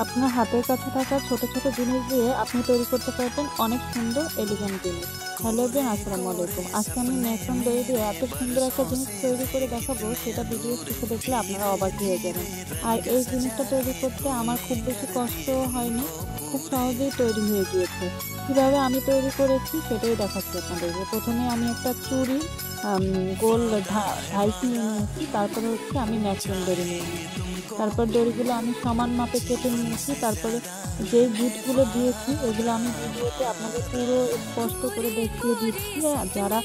আপনার হাতের কাছে থাকা ছোট, ছোট জিনিস দিয়ে আপনি তৈরি করতে পারবেন অনেক সুন্দর এলিগেন্ট জিনিস। হ্যালো এভরিওয়ান, আসসালামু আলাইকুম। আজকে আমি ম্যাক্রন দড়ি দিয়ে এত সুন্দর একটা জিনিস তৈরি করে দেখাবো, সেটা ভিডিও শেষে দেখলে আপনারা অবাক হয়ে যাবেন। আর এই জিনিসটা তৈরি করতে আমার খুব বেশি কষ্টও হয়নি, খুব সহজেই তৈরি হয়ে গিয়েছে। কিভাবে আমি তৈরি করেছি সেটাই দেখাচ্ছি আপনাদেরকে। প্রথমে আমি একটা চুড়ি আম গোল ঢাইস নিয়ে নিয়েছি, তারপরে হচ্ছে আমি ম্যাক্রন দড়ি নিয়ে নিয়েছি। তারপর দড়িগুলো আমি সমান মাপে কেটে নিয়েছি। তারপরে যে গিঁটগুলো দিয়েছি এগুলো আমি ভিডিওতে আপনাদের পুরো স্পষ্ট করে দেখিয়ে দিচ্ছি। যারা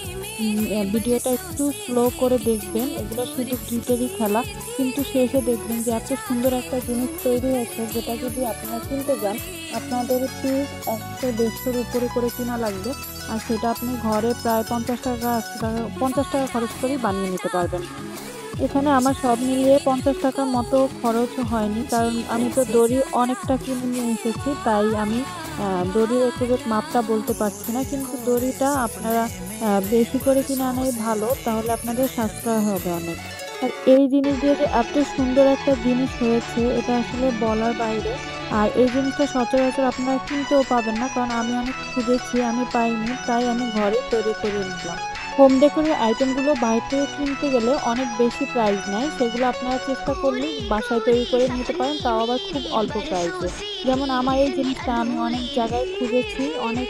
ভিডিওটা একটু স্লো করে দেখবেন, এগুলো শুধু গিঁটেরই খেলা, কিন্তু শেষে দেখবেন যে এত সুন্দর একটা জিনিস তৈরি হয়েছে, যেটা যদি আপনারা কিনতে যান আপনাদের পিস ১০০-১৫০ উপরে করে কিনা লাগবে। আর সেটা আপনি ঘরে প্রায় ৫০ টাকা খরচ করেই বানিয়ে নিতে পারবেন। এখানে আমার সব মিলিয়ে ৳৫০ মতো খরচ হয়নি। কারণ আমি তো দড়ি অনেকটা কিনে নিয়ে এসেছি। তাই আমি দড়ির একুরেট মাপটা বলতে পারছি না। কিন্তু দড়িটা আপনারা বেশি করে কিনে আনাই ভালো। তাহলে আপনাদের সাশ্রয় হবে অনেক। আর এই জিনিস দিয়ে যে এত সুন্দর একটা জিনিস হয়েছে, এটা আসলে বলার বাইরে। আর এই জিনিসটা সচরাচর আপনারা কিনতেও পাবেন না। কারণ আমি অনেক খুঁজেছি, আমি পাইনি। তাই আমি ঘরেই তৈরি করে নিলাম। হোম ডেকোরের আইটেমগুলো বাইরে থেকে কিনতে গেলে অনেক বেশি প্রাইস নেয়। সেগুলো আপনারা চেষ্টা করলেই বাসায় তৈরি করে নিতে পারেন, তাও আবার খুব অল্প প্রাইসে। যেমন আমার এই জিনিসটা আমি অনেক জায়গায় খুঁজেছি, অনেক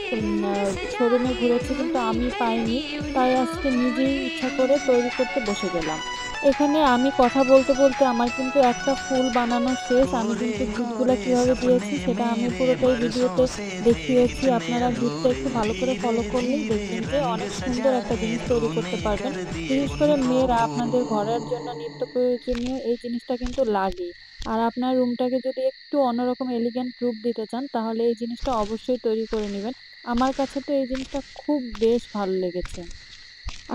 শোরুমে ঘুরেছি, কিন্তু আমি পাইনি। তাই আজকে নিজেই ইচ্ছা করে তৈরি করতে বসে গেলাম। এখানে আমি কথা বলতে, বলতে আমার কিন্তু একটা ফুল বানানো শেষ। আমি কিন্তু গিঁটগুলা কিভাবে দিয়েছি সেটা আমি পুরোটাই ভিডিওতে দেখিয়েছি। আপনারা গিঁটটা একটু ভালো করে ফলো করলেই দেখবেন যে অনেক সুন্দর একটা জিনিস তৈরি করতে পারবেন। বিশেষ করে মেয়েরা আপনাদের ঘরের জন্য নিত্য প্রয়োজনীয় এই জিনিসটা কিন্তু লাগেই। আর আপনার রুমটাকে যদি একটু অন্যরকম এলিগেন্ট রূপ দিতে চান, তাহলে এই জিনিসটা অবশ্যই তৈরি করে নিবেন। আমার কাছে তো এই জিনিসটা খুব বেশ ভালো লেগেছে।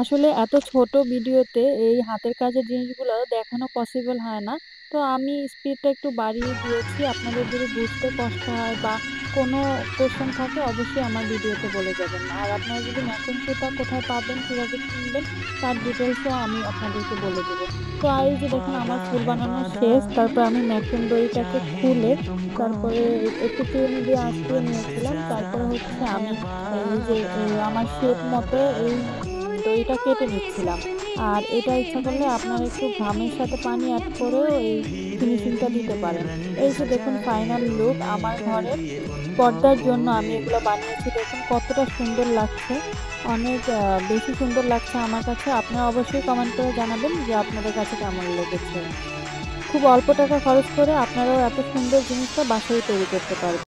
আসলে এত ছোট ভিডিওতে এই হাতের কাজের জিনিসগুলো দেখানো পসিবল হয় না। তো আমি স্পিডটা একটু বাড়িয়ে দিয়েছি। আপনাদের যদি বুঝতে কষ্ট হয় বা কোনো কোয়েশ্চেন থাকে অবশ্যই আমার ভিডিওতে বলে যাবেন। আর আপনারা যদি ম্যাচিং সুতা কোথায় পাবেন, কিভাবে কিনবেন তার ডিটেইলসও আমি আপনাদেরকে বলে দেব। তো আর এই যে দেখুন আমার ফুল বানানো শেষ। তারপর আমি ম্যাক্রন দড়িটাকে খুলে তারপরে একটু চিরুনি দিয়ে আঁচড়িয়ে নিয়েছিলাম। তারপরে হচ্ছে আমি এই যে আমার শেপ মতো এই দইটা কেটে নিচ্ছিলাম। আর এটা ইচ্ছা করলে আপনারা একটু ঘামের সাথে পানি এড করেও এই ফিনিশিংটা দিতে পারেন। এই যে দেখুন ফাইনাল লুক আমার ঘরের পর্দার জন্য আমি এগুলো বানিয়েছি। দেখুন কতটা সুন্দর লাগছে। অনেক বেশি সুন্দর লাগছে আমার কাছে। আপনারা অবশ্যই কমেন্ট করে জানাবেন যে আপনাদের কাছে কেমন লেগেছে। খুব অল্প টাকা খরচ করে আপনারাও এত সুন্দর জিনিসটা বাসায় তৈরি করতে পারবেন।